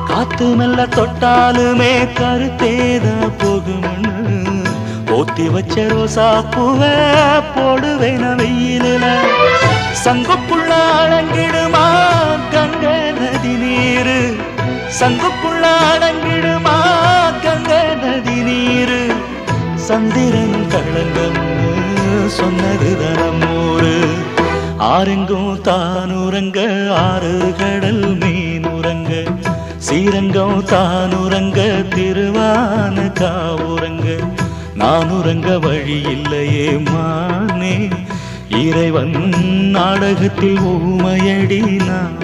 காத்து மெல்ல தொட்டாலுமே கருத்தேதா போகும்னு போத்தி வச்ச ரோசா பூவ போடுவேன வெயிலில சங்குப்புள்ள அடங்கிடுமா கங்க நதி நீரு சங்குப்புள்ள அடங்கிடுமா கங்க நதி நீரு சந்திரன் களங்கம்னு சொன்னது தனமூரு ஆரெங்கும் தானுரங்க ஆறு கடல் மீனுரங்க சீரங்கம் தானுரங்க திருவான காவுரங்க நானுரங்க வழி இல்லையே மானே இறைவன் நாடகத்தில் ஊமையடி நான்